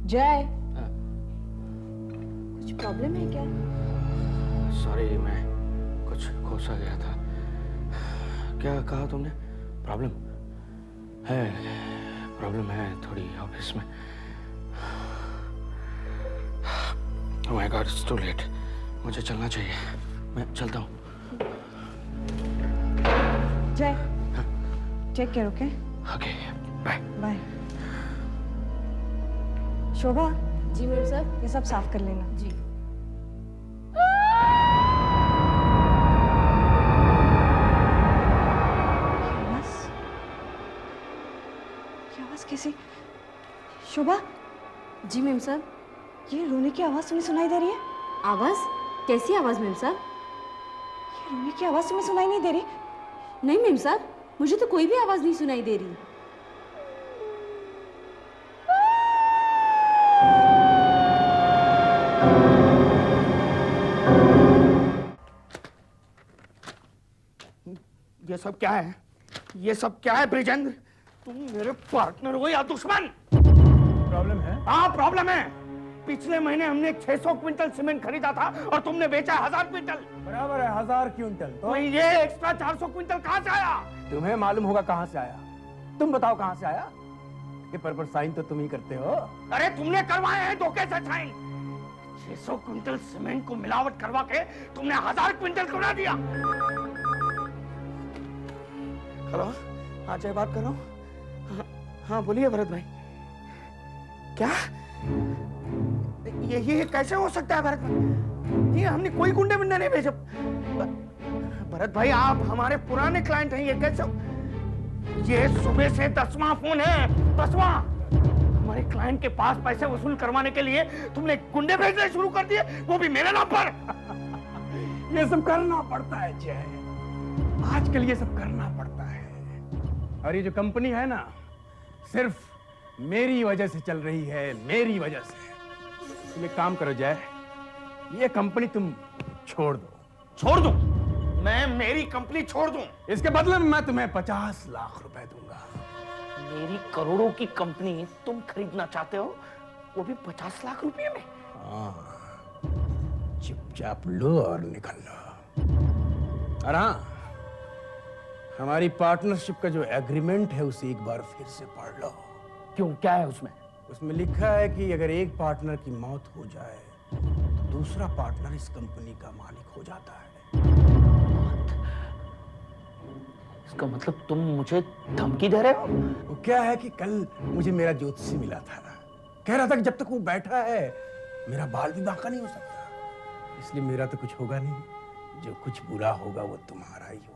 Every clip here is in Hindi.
जय, कुछ प्रॉब्लम है क्या? सॉरी, मैं कुछ खो सा गया था। क्या कहा तुमने? प्रॉब्लम है थोड़ी ऑफिस में। Oh my god, it's too late. मुझे चलना चाहिए, मैं चलता हूँ। Jay, take care, okay? Okay, bye bye. Shobha, जी मैम साहब। ये सब साफ कर लेना। जी। ये आवाज कैसी? शोभा, जी मैम साहब। ये रोने की आवाज तुम्हें सुनाई दे रही है? आवाज? कैसी आवाज मैम साहब? ये रोने की आवाज तुम्हें सुनाई नहीं दे रही? नहीं मैम साहब, मुझे तो कोई भी आवाज नहीं सुनाई दे रही। ये सब क्या है? ये सब क्या है ब्रिजेंद्र? तुम मेरे पार्टनर हो या दुश्मन? प्रॉब्लम है? हाँ प्रॉब्लम है। पिछले महीने हमने 600 क्विंटल सीमेंट खरीदा था और तुमने बेचा 1000 क्विंटल। बराबर है, 1000 क्विंटल। तो ये एक्स्ट्रा 400 क्विंटल कहाँ से आया? तुम्हें मालूम होगा कहाँ से आया। तुम बताओ कहाँ से आया। पेपर पर साइन तो तुम ही करते हो। अरे तुमने करवाए हैं धोखे से साइन। 600 क्विंटल सीमेंट को मिलावट करवा के तुमने 1000 क्विंटल करवा दिया। हेलो, हाँ जय बात कर रहा हूँ। हाँ बोलिए भरत भाई। क्या ये कैसे हो सकता है भरत भाई? ये हमने कोई गुंडे बिंडे नहीं भेजे। भरत भाई आप हमारे पुराने क्लाइंट हैं, ये कैसे? ये सुबह से 10वां फोन है, 10वां। हमारे क्लाइंट के पास पैसे वसूल करवाने के लिए तुमने गुंडे भेजने शुरू कर दिए, वो भी मेरे नाम पर। ये सब करना पड़ता है जय, आजकल ये सब करना पड़ता है। और ये जो कंपनी है ना, सिर्फ मेरी वजह से चल रही है, मेरी वजह से। तुम एक काम करो जय, ये कंपनी तुम छोड़ दो। छोड़ दूं? मैं मेरी कंपनी छोड़ दूं? इसके बदले में मैं तुम्हें 50 लाख रुपए दूंगा। मेरी करोड़ों की कंपनी तुम खरीदना चाहते हो, वो भी 50 लाख रुपए में? हाँ, चुपचाप लो और निकल लो। और हाँ, हमारी पार्टनरशिप का जो एग्रीमेंट है उसे एक बार फिर से पढ़ लो। क्यों, क्या है उसमें? उसमें लिखा है कि अगर एक पार्टनर की मौत हो जाए तो दूसरा पार्टनर इस कंपनी का मालिक हो जाता है। इसका मतलब तुम मुझे धमकी दे रहे हो? वो क्या है कि कल मुझे मेरा ज्योतिषी मिला था, कह रहा था कि जब तक वो बैठा है मेरा बाल भी बांका नहीं हो सकता। इसलिए मेरा तो कुछ होगा नहीं, जो कुछ बुरा होगा वो तुम्हारा ही होगा।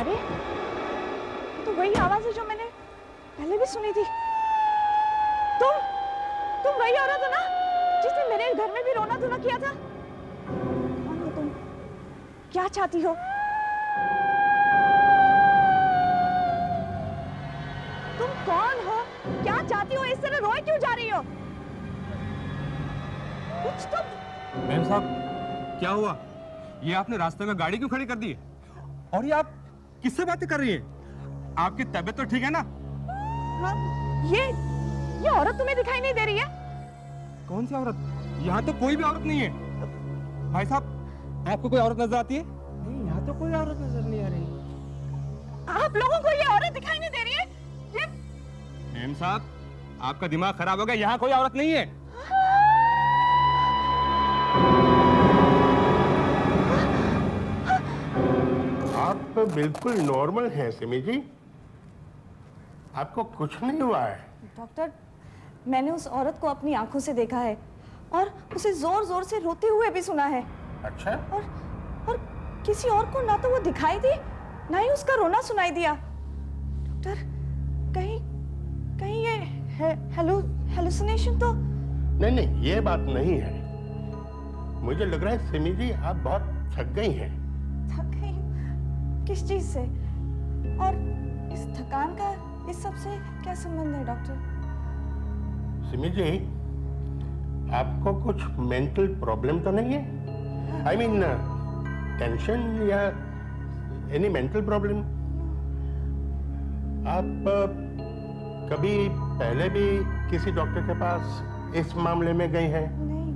अरे, तो वही आवाज है जो मैंने पहले भी सुनी थी। तुम वही औरत हो ना जिसने मेरे घर में भी रोना धोना किया था? कौन हो तुम? क्या चाहती हो? तुम कौन हो? क्या चाहती हो? इस तरह रोए क्यों जा रही हो? कुछ तो। मैम साहब, क्या हुआ? ये आपने रास्ते में गाड़ी क्यों खड़ी कर दी है? और ये आप किससे बातें कर रही हैं? आपकी तबीयत तो ठीक है ना? हाँ, ये औरत तुम्हें दिखाई नहीं दे रही है? कौन सी औरत? यहाँ तो कोई भी औरत नहीं है। भाई साहब, आपको कोई औरत नजर आती है? नहीं, यहाँ तो कोई औरत नजर नहीं आ रही। आप लोगों को ये औरत दिखाई नहीं दे रही है? ये मैम साहब, आपका दिमाग खराब हो गया, यहाँ कोई औरत नहीं है। आप तो बिल्कुल नॉर्मल हैं सिमी जी, आपको कुछ नहीं हुआ है। डॉक्टर, मैंने उस औरत को अपनी आंखों से देखा है और उसे जोर जोर से रोते हुए भी सुना है। अच्छा, और किसी और को ना तो वो दिखाई दी, ना ही उसका रोना सुनाई दिया। डॉक्टर, कहीं ये हेलुसिनेशन तो? नहीं, ये बात नहीं है। मुझे लग रहा है सिमी जी आप बहुत थक गई हैं। थक गई? किस चीज से? और इस थकान का इस सब से क्या संबंध है डॉक्टर? सिमी जी, आपको कुछ मेंटल प्रॉब्लम तो नहीं है? आई मीन टेंशन या एनी मेंटल प्रॉब्लम? आप कभी पहले भी किसी डॉक्टर के पास इस मामले में गई हैं? नहीं।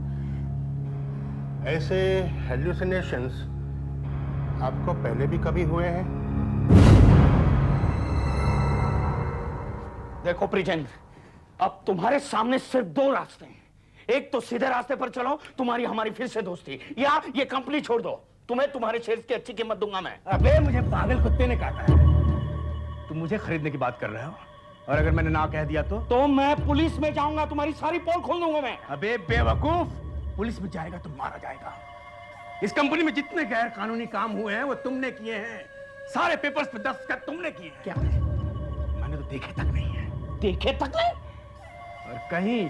ऐसे हेल्यूसिनेशंस आपको पहले भी कभी हुए हैं? देखो प्रिजेंद्र, अब तुम्हारे सामने सिर्फ दो रास्ते हैं। एक तो सीधे रास्ते पर चलो, तुम्हारी हमारी फिर से दोस्ती, या ये कंपनी छोड़ दो। तुम्हें तुम्हारे शेयर्स की अच्छी कीमत दूंगा मैं। अबे मुझे पागल कुत्ते ने काटा है। तुम मुझे खरीदने की बात कर रहे हो, और अगर मैंने ना कह दिया तो मैं पुलिस में जाऊंगा, तुम्हारी सारी पोल खोल दूंगा मैं। अबे बेवकूफ, पुलिस में जाएगा तो मारा जाएगा। इस कंपनी में जितने गैर कानूनी काम हुए हैं वो तुमने किए हैं। सारे पेपर्स पे दस्तखत तुमने किए हैं। क्या है? मैंने तो देखे तक नहीं है। देखे तक नहीं? और कहीं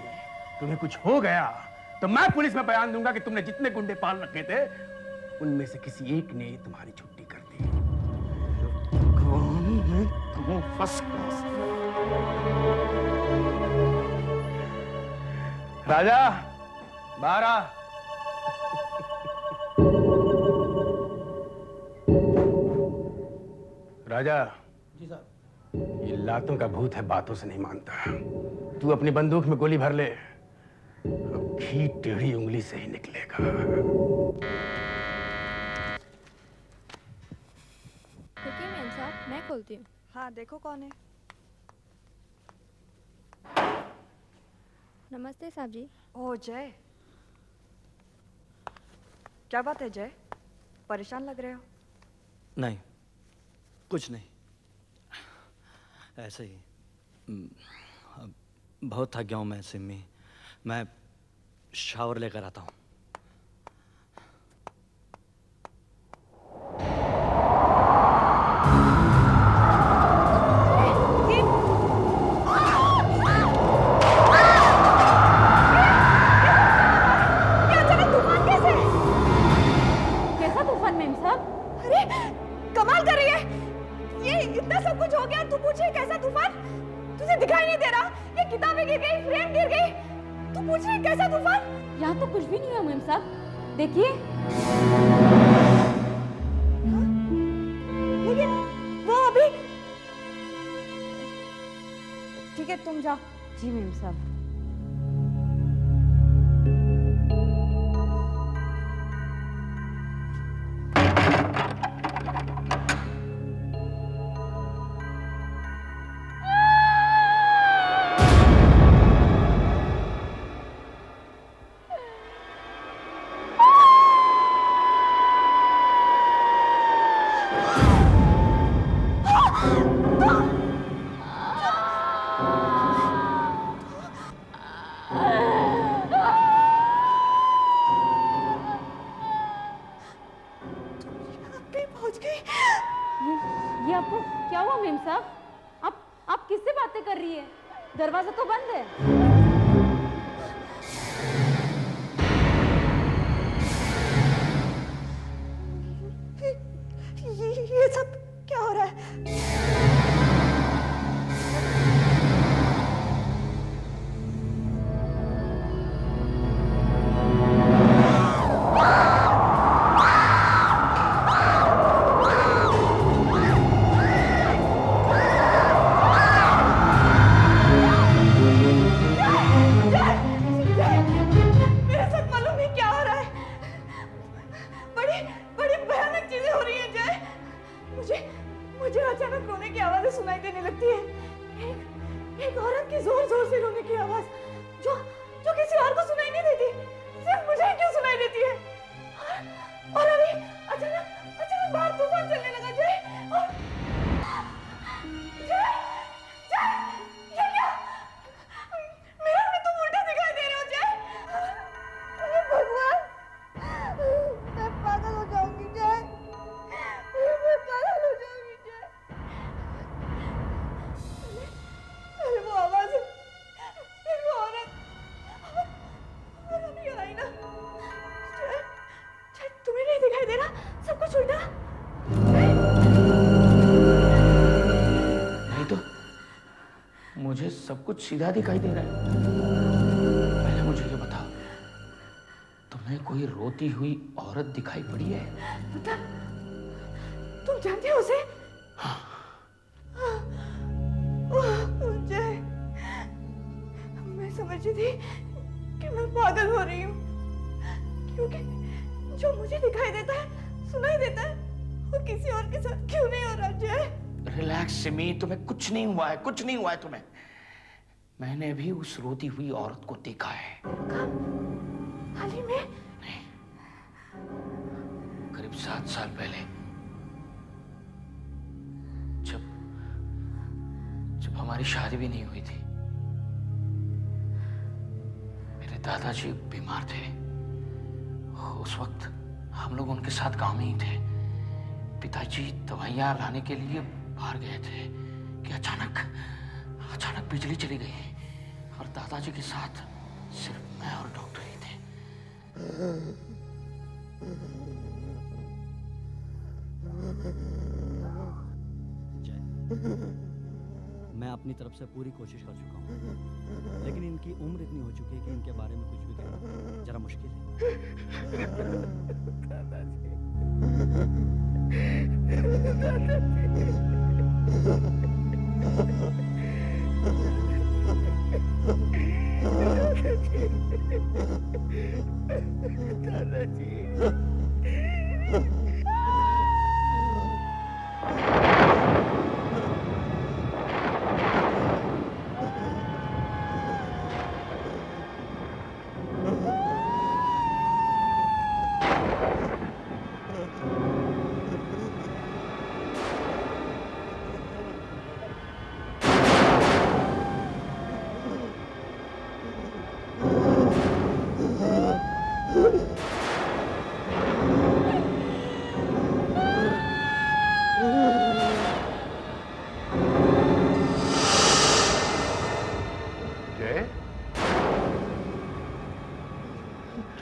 तुम्हें कुछ हो गया तो मैं पुलिस में बयान दूंगा कि तुमने जितने गुंडे पाल रखे थे उनमें से किसी एक ने तुम्हारी छुट्टी कर दी। First class. राजा, बाहर आ। राजा जी साहब। ये लातों का भूत है, बातों से नहीं मानता। तू अपनी बंदूक में गोली भर ले, अब घी टेढ़ी उंगली से ही निकलेगा। रुकिए मैम साहब, मैं खोलती हूँ। हाँ, देखो कौन है। नमस्ते साहब जी। ओह जय, क्या बात है जय? परेशान लग रहे हो। नहीं, कुछ नहीं, ऐसे ही। बहुत थक गया हूँ मैं सिम्मी। मैं शावर लेकर आता हूँ। कैसा तूफान मैम साहब? अरे कमाल कर रही है, ये इतना सब कुछ हो गया, तू पूछे कैसा तूफान? तुझे दिखाई नहीं दे रहा? ये किताबें गिर गई, फ्रेम गिर गई, तू पूछ रही कैसा तूफान? यहाँ तो कुछ भी नहीं हुआ मैम साहब, देखिए। लेकिन वो अभी ठीक है, तुम जाओ। जी मैम साहब। ये आपको क्या हुआ मेम साहब? आप किससे बातें कर रही है? दरवाजा तो बंद है। ये सब क्या हो रहा है? मेरे साथ मालूम नहीं क्या हो रहा है। बड़ी बड़ी भयानक चीजें हो रही हैं जय। मुझे अचानक रोने की आवाजें सुनाई देने लगती है। एक औरत की जोर जोर से रोने की आवाज, जो किसी और को सुनाई नहीं देती, सिर्फ मुझे ही क्यों सुनाई देती है? और अभी अचानक बाहर तूफान चलने लगा जय। और जय जय, ये क्या? मेरे में तुम उल्टा दिखाई दे रहे हो जय। अरे भगवान, मैं पागल हो जाऊंगी जय, मैं पागल हो जाऊंगी जय। अरे वो आवाज है, फिर वो औरत, और अभी आई ना जय। जय, तुम्हें नहीं दिखाई दे रहा सब कुछ उल्टा? नहीं तो मुझे सब कुछ सीधा दिखाई दे रहा है। पहले मुझे ये बताओ, कोई रोती हुई औरत दिखाई पड़ी है? तुम जानते हो उसे? जय, मैं समझी थी कि मैं पागल हो रही हूँ, क्योंकि जो मुझे दिखाई देता है, सुनाई देता है, वो किसी और के साथ क्यों नहीं हो रहा? जय रिलैक्स सिमी, तुम्हें कुछ नहीं हुआ है, कुछ नहीं हुआ है तुम्हें। मैंने भी उस रोती हुई औरत को देखा है। हाल ही में? नहीं, करीब 7 साल पहले, जब हमारी शादी भी नहीं हुई थी। मेरे दादाजी बीमार थे। उस वक्त हम लोग उनके साथ गांव में ही थे। पिताजी दवाइयां लाने के लिए बाहर गए थे कि अचानक बिजली चली गई और दादाजी के साथ सिर्फ मैं और डॉक्टर ही थे। मैं अपनी तरफ से पूरी कोशिश कर चुका हूँ, लेकिन इनकी उम्र इतनी हो चुकी है कि इनके बारे में कुछ भी कहना जरा मुश्किल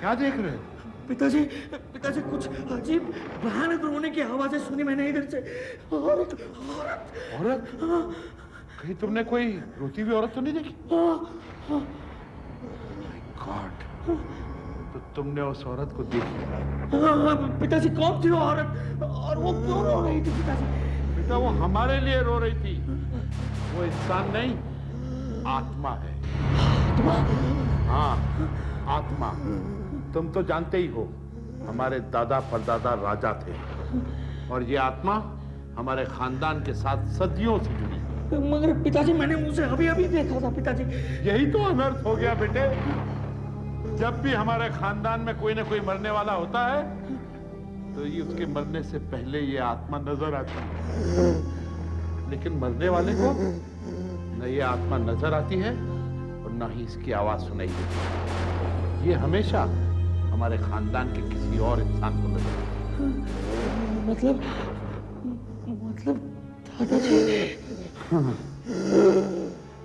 क्या देख रहे हो? पिताजी कुछ अजीब भयानक रोने की आवाजें सुनी मैंने इधर से। औरत। कहीं तुमने कोई रोती हुई औरत तो नहीं देखी? गॉड, तो तुमने उस औरत को देख लिया? पिताजी कौन थी वो औरत और वो क्यों रो रही थी? पिताजी बेटा, वो हमारे लिए रो रही थी। वो इंसान नहीं, आत्मा है। हाँ, आत्मा। तुम तो जानते ही हो, हमारे दादा परदादा राजा थे और ये आत्मा हमारे खानदान के साथ सदियों से जुड़ी है। मगर पिताजी मैंने उसे अभी देखा था। पिताजी यही तो अनर्थ हो गया बेटे। जब भी हमारे खानदान में कोई ना कोई मरने वाला होता है तो ये उसके मरने से पहले ये आत्मा नजर आती है, लेकिन मरने वाले को न ये आत्मा नजर आती है और न ही इसकी आवाज सुनाई देती है। ये हमेशा हमारे खानदान के किसी और इंसान को नजर आती है। मतलब दादाजी।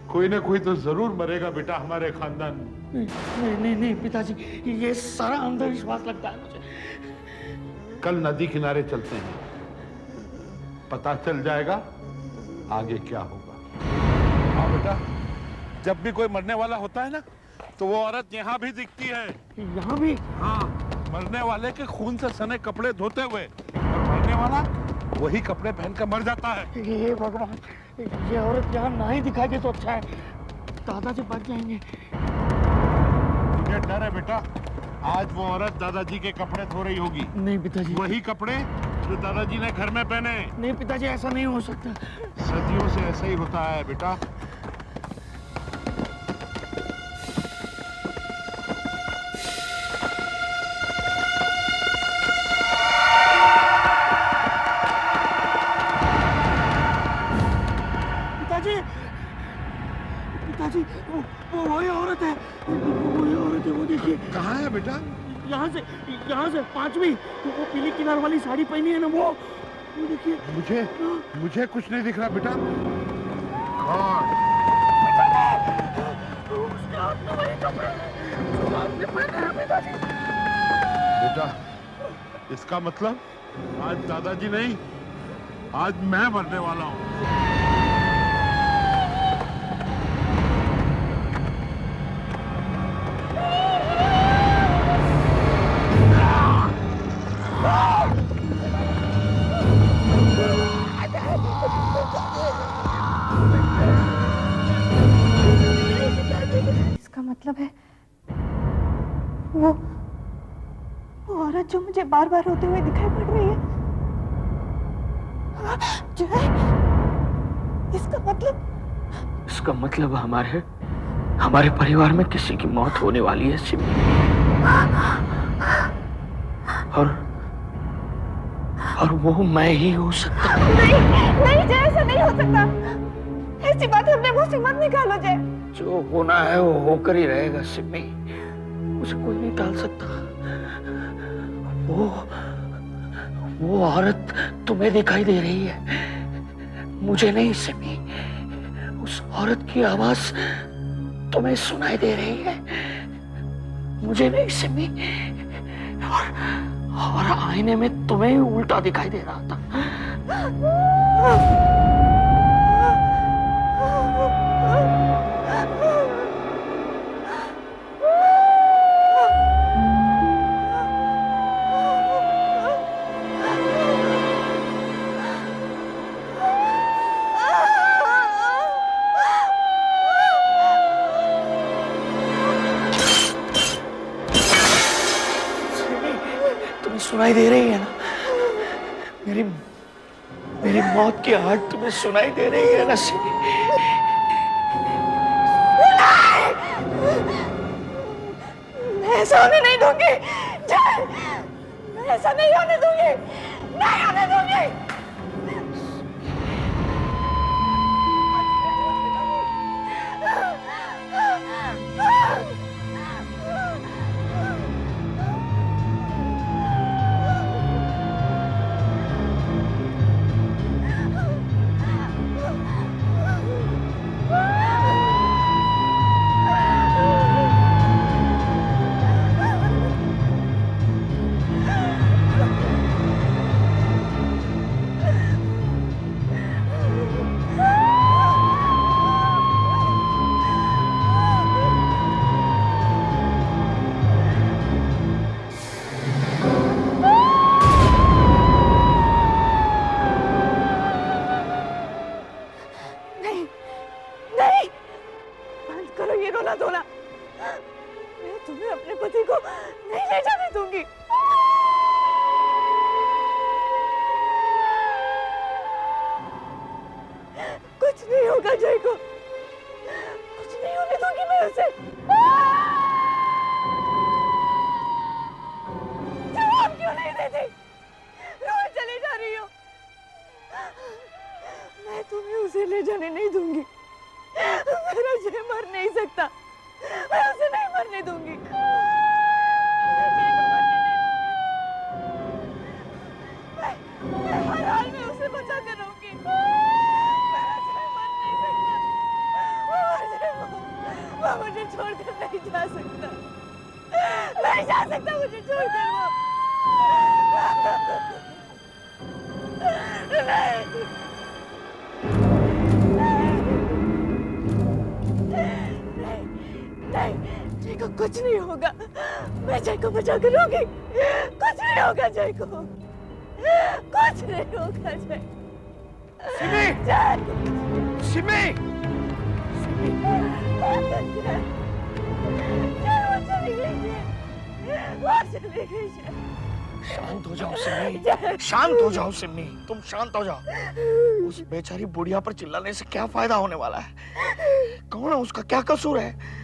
कोई ना कोई तो जरूर मरेगा बेटा हमारे खानदान में। नहीं पिताजी, ये सारा अंधविश्वास लगता है मुझे। कल नदी किनारे चलते हैं, पता चल जाएगा आगे क्या होगा। हाँ बेटा, जब भी कोई मरने वाला होता है ना, तो वो औरत यहाँ भी दिखती है। यहाँ भी? हाँ, मरने वाले के खून से सने कपड़े धोते हुए, और मरने वाला वही कपड़े पहनकर मर जाता है। ये भगवान, ये औरत यहाँ ना ही दिखाई दे तो अच्छा है। दादाजी बच जाएंगे। मुझे डर है बेटा, आज वो औरत दादाजी के कपड़े धो रही होगी। नहीं पिताजी, वही कपड़े जो दादाजी ने घर में पहने। नहीं पिताजी, ऐसा नहीं हो सकता। सदियों से ऐसा ही होता है बेटा। पिताजी, वो वही औरत है, वो देखिए। कहाँ है बेटा? यहाँ से 5वीं, वो पीली किनार वाली साड़ी पहनी है ना, वो देखिए। मुझे कुछ नहीं दिख रहा बेटा। गॉड, उसके हाथ में वही कपड़े जो आपने पहने हैं पिताजी। बेटा, इसका मतलब आज दादाजी नहीं, आज मैं मरने वाला हूँ। वो औरत जो मुझे बार बार रोते हुए दिखाई पड़ रही है, जय, इसका मतलब हमारे परिवार में किसी की मौत होने वाली है सिमी। और वो मैं ही हो सकता। नहीं नहीं जय, ऐसा नहीं हो सकता। ऐसी बात अपने मुंह से मत निकालो जय। जो होना है वो होकर ही रहेगा सिमी, उसे कोई नहीं टाल सकता। वो औरत तुम्हें दिखाई दे रही है, मुझे नहीं सिमी। उस औरत की आवाज तुम्हें सुनाई दे रही है, मुझे नहीं सिमी। और आईने में तुम्हें ही उल्टा दिखाई दे रहा था। सुनाई दे रही है ना मेरी मौत की आहट तुम्हें सुनाई दे रही है ना सिमी? मैं ऐसा होने नहीं दूंगी जय, मैं ऐसा नहीं होने दूंगी, नहीं होने दूंगी। कुछ नहीं होगा, मैं जय को बचा कर रहूंगी। कुछ नहीं होगा जय को, कुछ नहीं होगा जय। सिमी! सिमी! वो चली गई, वो चली गई। शांत हो जाओ सिमी, शांत हो जाओ सिमी, तुम शांत हो जाओ। उस बेचारी बुढ़िया पर चिल्लाने से क्या फायदा होने वाला है? कौन है उसका, क्या कसूर है?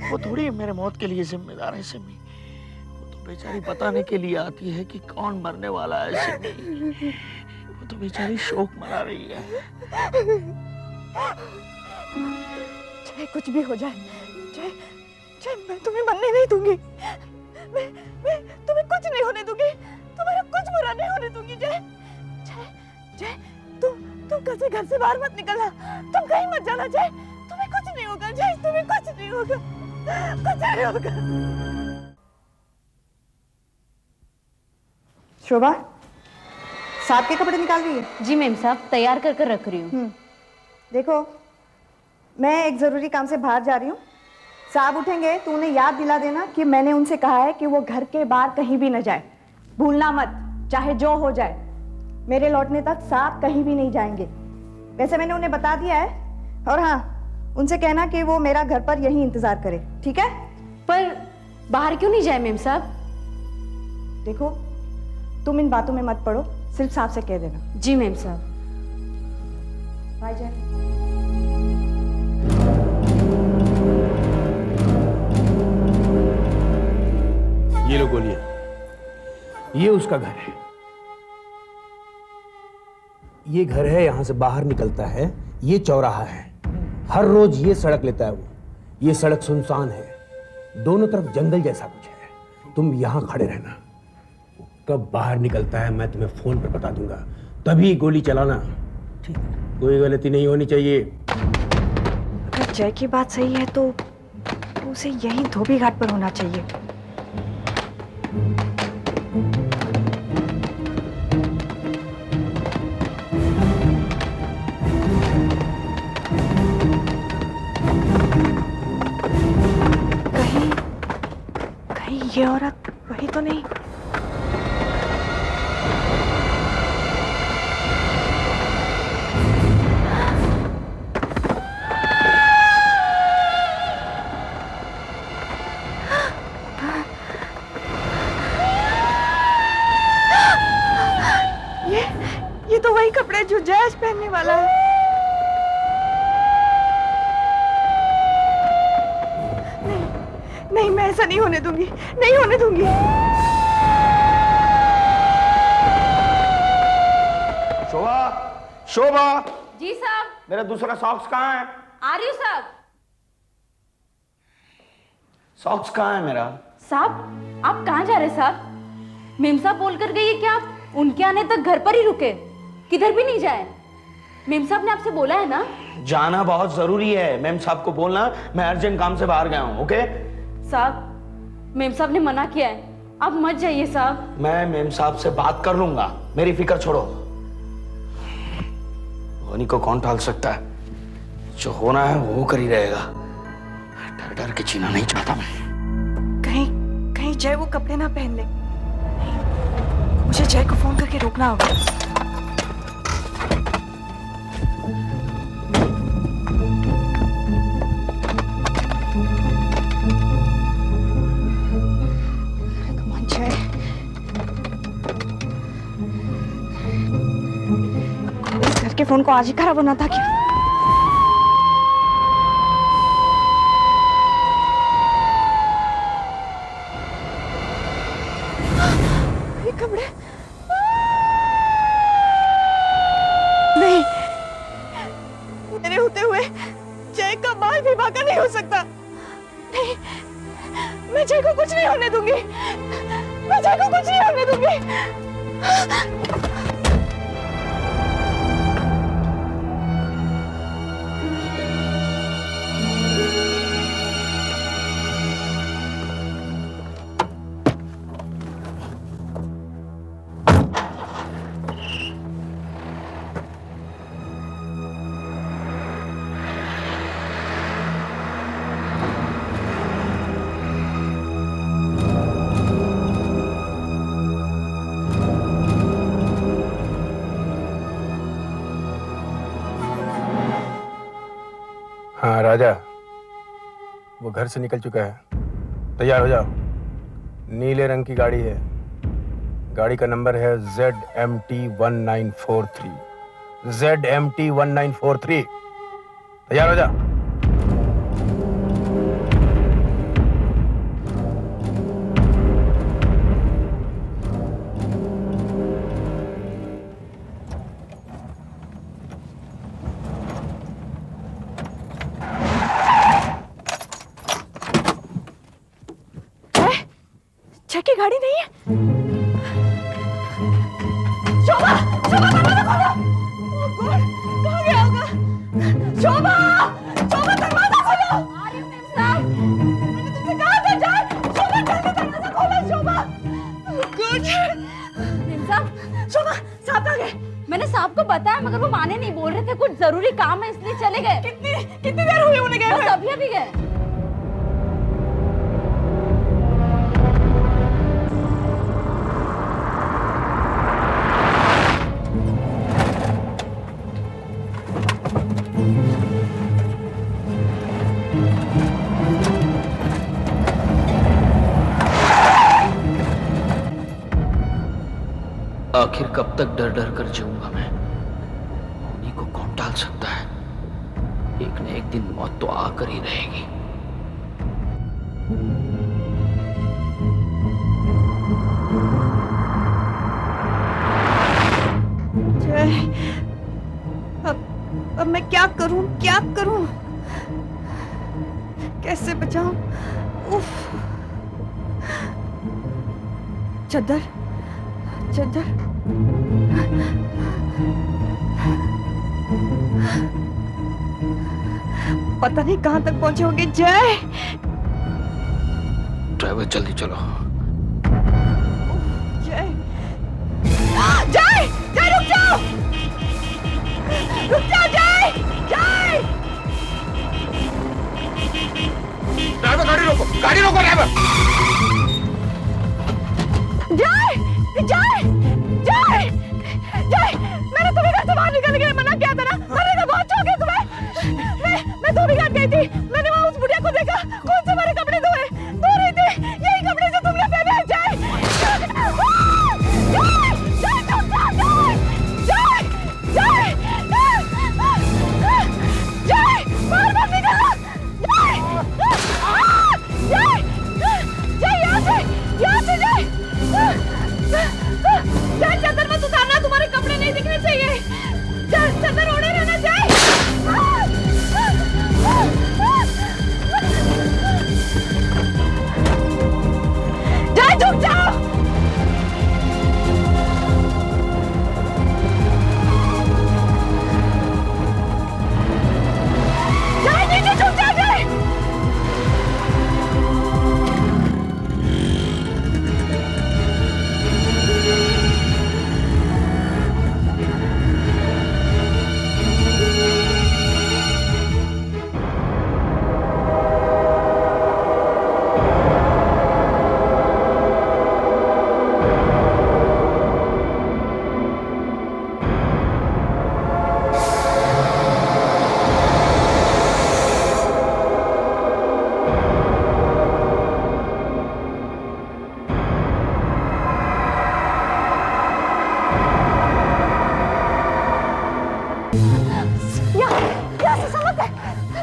वो थोड़ी मेरे मौत के लिए जिम्मेदार है सिमी। वो तो बेचारी बताने के लिए आती है कि कौन मरने वाला है सिमी। वो तो बेचारी शोक मना रही है। चाहे कुछ भी हो जाए जय, मैं तुम्हें मरने नहीं दूंगी। मैं तुम्हें कुछ नहीं होने दूंगी, तुम्हारा कुछ बुरा नहीं होने दूंगी जय। जय, तुम कैसे घर से बाहर मत निकलना, तुम कहीं मत जाना जय। तुम्हें कुछ नहीं होगा जय, तुम्हें कुछ नहीं होगा, कुछ नहीं होगा। शोभा, साहब के कपड़े निकाल रही है? जी मैम साहब, तैयार कर कर रख रही हूँ। देखो, मैं एक जरूरी काम से बाहर जा रही हूँ। साहब उठेंगे तो उन्हें याद दिला देना कि मैंने उनसे कहा है कि वो घर के बाहर कहीं भी न जाए। भूलना मत, चाहे जो हो जाए। मेरे लौटने तक साहब कहीं भी नहीं जाएंगे। वैसे मैंने उन्हें बता दिया है। और हाँ, उनसे कहना कि वो मेरा घर पर यहीं इंतजार करे, ठीक है? पर बाहर क्यों नहीं जाए मेम साहब? देखो, तुम इन बातों में मत पड़ो, सिर्फ साहब से कह देना। जी मेम साहब। भाईजान, ये लो गोलियां, ये उसका घर है। ये घर है, यहां से बाहर निकलता है, ये चौराहा है। हर रोज ये सड़क लेता है वो। ये सड़क सुनसान है, दोनों तरफ जंगल जैसा कुछ है। तुम यहां खड़े रहना, कब बाहर निकलता है मैं तुम्हें फोन पर बता दूंगा, तभी गोली चलाना। ठीक है? कोई गलती नहीं होनी चाहिए। अगर जय की बात सही है तो उसे यहीं धोबी घाट पर होना चाहिए। कहीं ये औरत वही तो नहीं? ये तो वही कपड़े जो जयेश पहनने वाला है। नहीं, मैं ऐसा नहीं होने दूंगी, नहीं होने दूंगी। शोभा, शोभा, जी साहब। मेरा दूसरा सॉक्स कहाँ है? आ रही हूँ साहब। सॉक्स कहाँ है मेरा? साहब, आप कहाँ जा रहे साहब? मेम साहब बोल कर गई कि आप उनके आने तक घर पर ही रुके, किधर भी नहीं जाए। मेम साहब ने आपसे बोला है ना? जाना बहुत जरूरी है। मेम साहब को बोलना मैं अर्जेंट काम से बाहर गया हूँ। ओके साहब, मेम साहब ने मना किया है, आप मत जाइए साहब। मैं मेम साहब से बात कर लूंगा, मेरी फिक्र छोड़ो। होनी को कौन टाल सकता है? जो होना है वो कर ही रहेगा। डर डर के जीना नहीं चाहता मैं। कहीं जय वो कपड़े ना पहन ले। नहीं, मुझे जय को फोन करके रोकना होगा। के फोन को आज ही खराब होना था क्या? ये कपड़े नहीं, मेरे होते हुए जय का बाल भी बाका नहीं हो सकता। नहीं, मैं जय को कुछ नहीं होने दूंगी, मैं जय को कुछ नहीं होने दूंगी। हाँ राजा, वो घर से निकल चुका है। तैयार हो जाओ। नीले रंग की गाड़ी है, गाड़ी का नंबर है ZMT1943। ZMT1943। तैयार हो जाओ। की गाड़ी नहीं है। शोभा, शोभा दरवाजा खोलो। ओह गॉड, कहाँ गया होगा? शोभा, शोभा दरवाजा खोलो। आ रही हूँ मेम साहब। मैंने तुमसे कहा था जाए। शोभा जल्दी दरवाजा खोलो शोभा। गॉड। मेम साहब, शोभा साहब आ गए। मैंने साहब को बताया मगर वो माने नहीं, बोल रहे थे कुछ जरूरी काम है इसलिए चले गए। कितनी देर हुई उन्हें गए? बस अभी अभी गए। आखिर कब तक डर डर कर जीऊंगा मैं? उन्हीं को कौन टाल सकता है? एक न एक दिन मौत तो आकर ही रहेगी। जय, अब मैं क्या करूं? क्या करूं? कैसे बचाऊं? उफ। चद्दर, चद्दर। पता नहीं कहां तक पहुंचे होंगे। जय, ड्राइवर जल्दी चलो। जय, जय, जय रुक जाओ! रुक जाओ जय! जय! ड्राइवर गाड़ी रोको, गाड़ी रोको ड्राइवर। जय! जय! जय! जय! मैंने तुम्हें घर से बाहर निकलने के लिए मना किया था ना? मरने का बहुत शौक है तुम्हें? मैं धोबी घाट गई थी। मैंने वहाँ उस बुढ़िया को देखा। कौन से हमारे कपड़े धोए? धो रहे थे। यही कपड़े जो तुमने पहने हैं। जय! जय! चुप जाओ, जय! जय! जय! बाहर मत निकलना! जय! जय! यहाँ से जय! जय, चद्दर मत उतारना, तुम्हारे कपड़े नहीं दिखने चाहिए। जय, चद्दर ओढ़े रहना। जय! जय, झुक जाओ! जय, नीचे झुक जाओ। जय!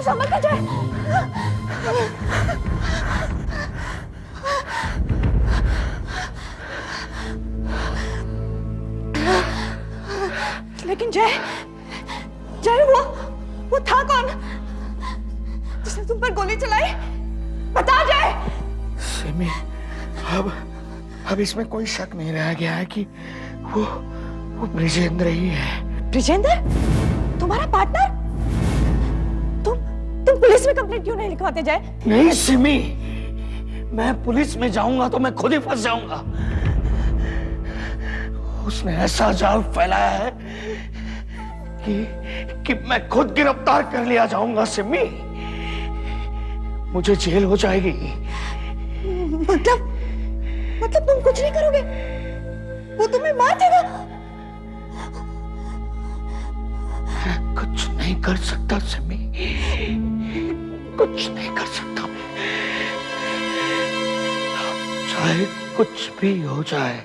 संभल के जय! लेकिन जय, जय वो था कौन जिसने तुम पर गोली चलाई? बता जय! सिमी, अब इसमें कोई शक नहीं रह गया है कि वो ब्रिजेंद्र ही है। ब्रिजेंद्र? तुम्हारा पार्टनर? तुम पुलिस में कंप्लेंट क्यों नहीं लिखवाते जय? नहीं सिमी, मैं पुलिस में जाऊंगा तो मैं खुद ही फंस जाऊंगा। उसने ऐसा जाल फैलाया है कि मैं खुद गिरफ्तार कर लिया जाऊंगा सिमी। मुझे जेल हो जाएगी। मतलब तुम कुछ नहीं करोगे? वो तुम्हें मार देगा? मैं कुछ नहीं कर सकता सिमी, कुछ नहीं कर सकता मैं। चाहे कुछ भी हो जाए,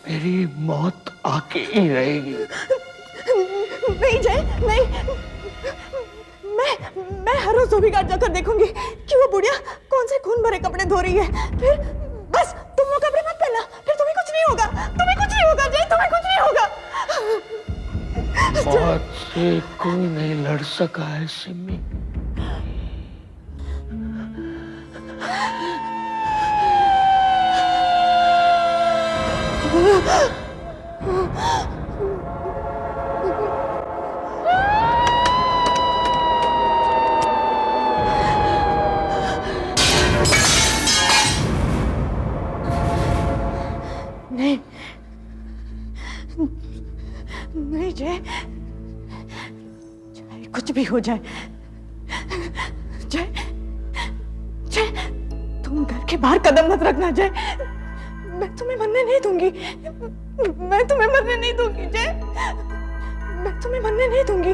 मेरी मौत आके ही रहेगी। नहीं जय, नहीं। मैं हर रोज धोबी घाट जाकर देखूंगी कि वो बुढ़िया कौन से खून भरे कपड़े धो रही है। फिर बस तुम वो कपड़े मत पहनना, फिर तुम्हें कुछ नहीं होगा। तुम्हें कुछ नहीं होगा जय, तुम्हें कुछ नहीं होगा। मौत से कोई नहीं लड़ सका है सिमी। नहीं, नहीं जय, चाहे कुछ भी हो जाए, जय, जय, तुम घर के बाहर कदम मत रखना जय। मैं तुम्हें मरने नहीं दूंगी। मैं तुम्हें मरने नहीं दूंगी जय। मैं तुम्हें मरने नहीं दूंगी।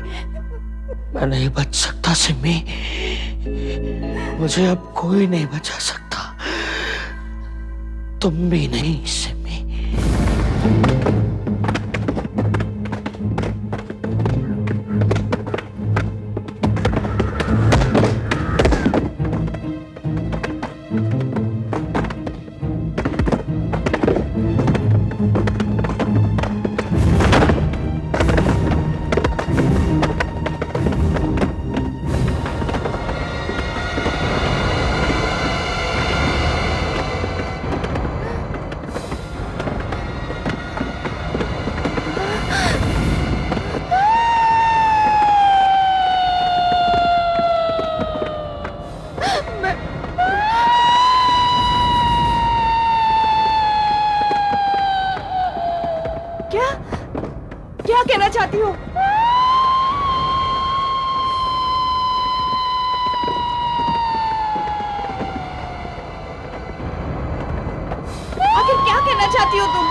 मैं नहीं बच सकता सिमी, मुझे अब कोई नहीं बचा सकता, तुम भी नहीं सिमी। कहना चाहती हो? आखिर क्या कहना चाहती हो तुम?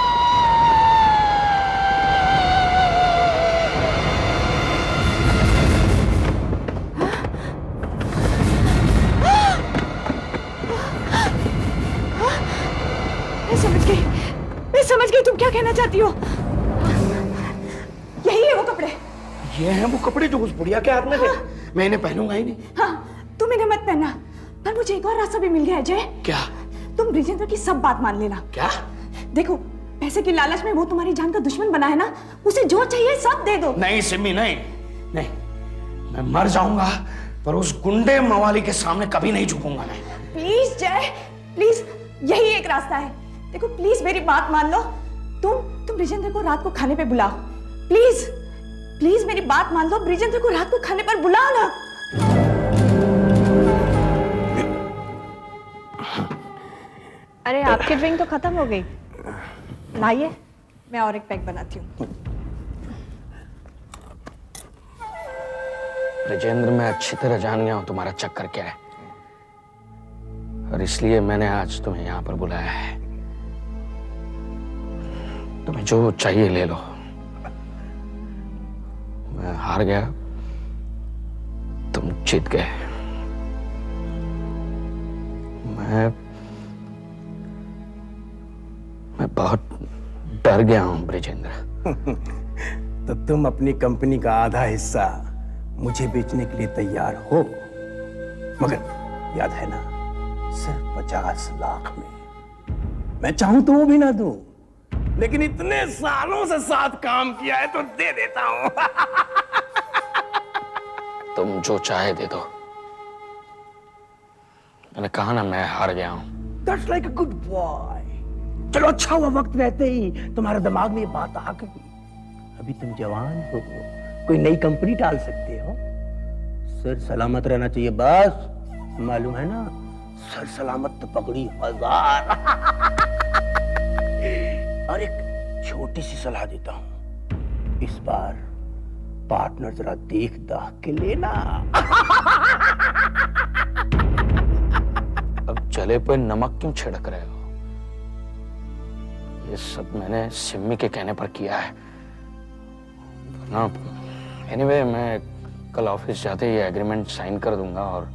मैं समझ गई तुम क्या कहना चाहती हो। यही है वो कपड़े। ये हैं वो कपड़े जो उस बुढ़िया के हाथ में थे। मैं इन्हें पहनूंगा ही नहीं। हाँ, तुम इन्हें मत पहनना। पर मुझे एक और रास्ता भी मिल गया है जय। क्या? तुम ब्रिजेंद्र की सब बात मान लेना। क्या? देखो, पैसे की लालच में वो तुम्हारी जान का दुश्मन बना है ना, उसे जो चाहिए सब दे दो। नहीं सिमी, नहीं नहीं, मैं मर जाऊंगा पर उस गुंडे मवाली के सामने कभी नहीं झुकूंगा मैं। प्लीज जय, प्लीज, यही एक रास्ता है। देखो प्लीज मेरी बात मान लो। तुम ब्रिजेंद्र को रात को खाने पे बुलाओ। प्लीज प्लीज मेरी बात मान लो, ब्रिजेंद्र को रात को खाने पर बुलाओ ना। अरे आपकी ड्रिंक तो खत्म हो गई, लाइए मैं और एक पैक बनाती हूँ। ब्रिजेंद्र, मैं अच्छी तरह जान गया हूं तुम्हारा चक्कर क्या है, और इसलिए मैंने आज तुम्हें यहां पर बुलाया है। तुम्हें जो चाहिए ले लो। मैं हार गया, तुम जीत गए। मैं बहुत डर गया हूं ब्रिजेंद्र। तो तुम अपनी कंपनी का आधा हिस्सा मुझे बेचने के लिए तैयार हो, मगर याद है ना, सिर्फ 50 लाख में। मैं चाहूं तो वो भी ना दूं, लेकिन इतने सालों से साथ काम किया है तो दे देता हूं। तुम जो चाहे दे दो। मैंने कहा ना, मैं हार गया हूं। That's like a good boy. चलो अच्छा हुआ वक्त रहते ही तुम्हारे दिमाग में ये बात आ गई। अभी तुम जवान हो, कोई नई कंपनी डाल सकते हो। सर सलामत रहना चाहिए बस, मालूम है ना, सर सलामत तो पगड़ी 1000। और एक छोटी सी सलाह देता हूं, इस बार पार्टनर जरा देख दाख के लेना। अब जले पे नमक क्यों छिड़क रहे हो? ये सब मैंने सिम्मी के कहने पर किया है। एनीवे, मैं कल ऑफिस जाते ही एग्रीमेंट साइन कर दूंगा और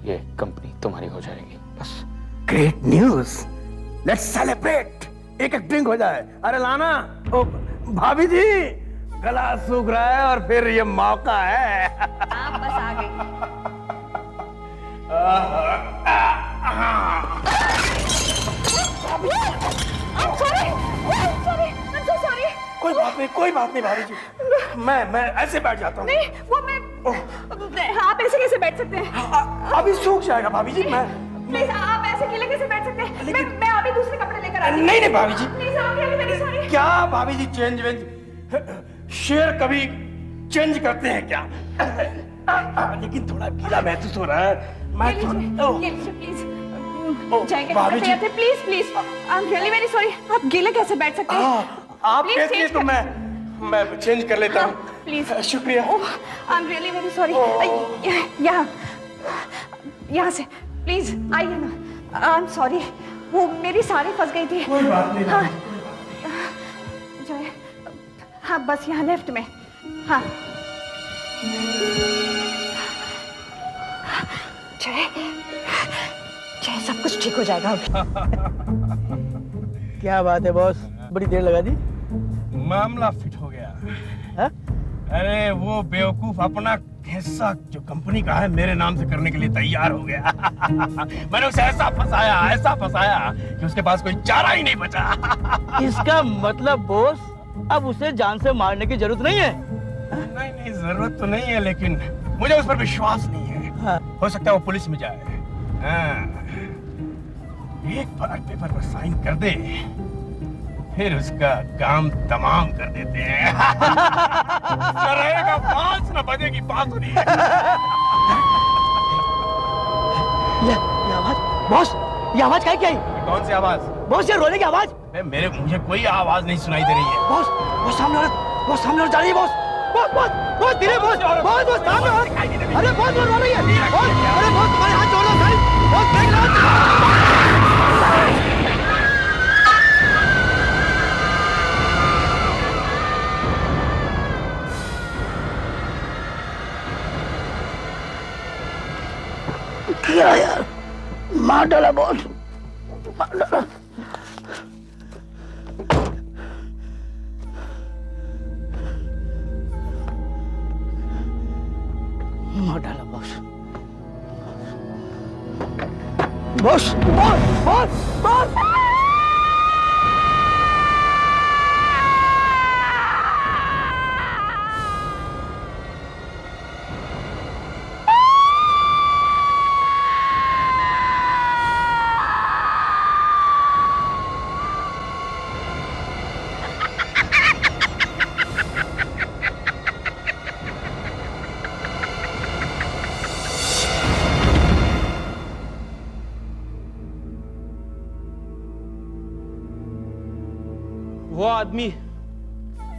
ये कंपनी तुम्हारी हो जाएगी बस। Great news, let's celebrate. एक एक ड्रिंक हो जाए। अरे लाना। ओ भाभी जी, गला सूख रहा है और फिर ये मौका है। आप बस आ गई। कोई बात नहीं भाभी जी, मैं ऐसे बैठ जाता हूँ। नहीं, वो मैं आप ऐसे कैसे बैठ सकते हैं? अभी सूख जाएगा भाभी जी। मैं प्लीज, आप ऐसे अकेले कैसे बैठ सकते हैं? मैं अभी दूसरे कपड़े लेकर आती हूँ। नहीं भाभी जी। प्लीज, आप really very sorry। क्या भाभी जी, चेंज वेंज शेर कभी चेंज करते हैं क्या? लेकिन थोड़ा गीला महसूस हो रहा है। मैं please please, I am really very sorry. आप गीले कैसे बैठ सकते हैं? आप कहती हैं तो मैं चेंज कर लेता हूँ। प्लीज, शुक्रिया। I am really very sorry. यहाँ से प्लीज आइए ना। आई एम सॉरी, वो मेरी साड़ी फंस गई थी। कोई बात नहीं। हाँ जय, हाँ बस यहाँ लेफ्ट में। हाँ जय, जय सब कुछ ठीक हो जाएगा अभी। क्या बात है बॉस, बड़ी देर लगा दी। मामला फिट हो गया। हा? अरे वो बेवकूफ अपना हिस्सा जो कंपनी का है मेरे नाम से करने के लिए तैयार हो गया। मैंने उसे ऐसा फंसाया कि उसके पास कोई चारा ही नहीं बचा। इसका मतलब बॉस, अब उसे जान से मारने की जरूरत नहीं है। नहीं जरूरत तो नहीं है, लेकिन मुझे उस पर विश्वास नहीं है। हाँ। हो सकता है वो पुलिस में जाए। एक बार पेपर पर साइन कर दे, फिर उसका काम तमाम कर देते हैं। न रहेगा बांस, न बजेगी बांसुरी। ये आवाज बॉस, ये आवाज क्या है? कौन सी आवाज? बॉस, ये रोने की आवाज। मुझे कोई आवाज नहीं सुनाई दे रही है। बॉस सामने औरत, बॉस सामने और जा रही है बॉस। बॉस बॉस बॉस धीरे बॉस बॉस बॉस सामने और अरे बॉस बॉस आ रही है बॉस। अरे बॉस तुम्हारे हाथ जोड़ लो भाई बॉस ब्रेक क्या यार मार डाला बॉस मार डाला। मार डाला boss boss boss boss boss. वो आदमी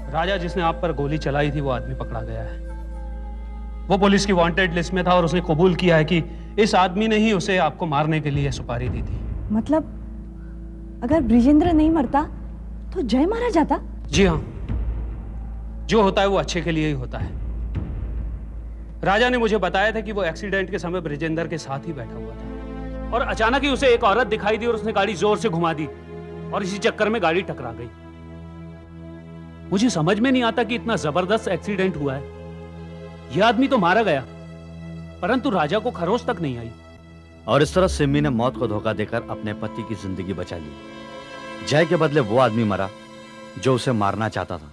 राजा जिसने आप पर गोली चलाई थी वो आदमी पकड़ा गया है। वो पुलिस की वांटेड लिस्ट में था और उसने कबूल किया है कि इस आदमी ने ही उसे आपको मारने के लिए सुपारी दी थी। मतलब अगर ब्रिजेंद्र नहीं मरता तो जय मारा जाता? जी हाँ, जो होता है वो अच्छे के लिए ही होता है। राजा ने मुझे बताया था कि वो एक्सीडेंट के समय ब्रिजेंद्र के साथ ही बैठा हुआ था और अचानक ही उसे एक औरत दिखाई दी और उसने गाड़ी जोर से घुमा दी और इसी चक्कर में गाड़ी टकरा गई। मुझे समझ में नहीं आता कि इतना जबरदस्त एक्सीडेंट हुआ है। यह आदमी तो मारा गया परंतु राजा को खरोच तक नहीं आई। और इस तरह सिमी ने मौत को धोखा देकर अपने पति की जिंदगी बचा ली। जय के बदले वो आदमी मरा जो उसे मारना चाहता था।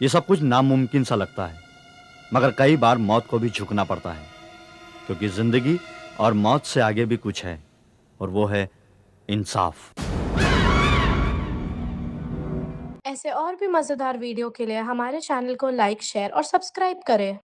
ये सब कुछ नामुमकिन सा लगता है मगर कई बार मौत को भी झुकना पड़ता है क्योंकि जिंदगी और मौत से आगे भी कुछ है और वो है इंसाफ। ऐसे और भी मजेदार वीडियो के लिए हमारे चैनल को लाइक, शेयर और सब्सक्राइब करें।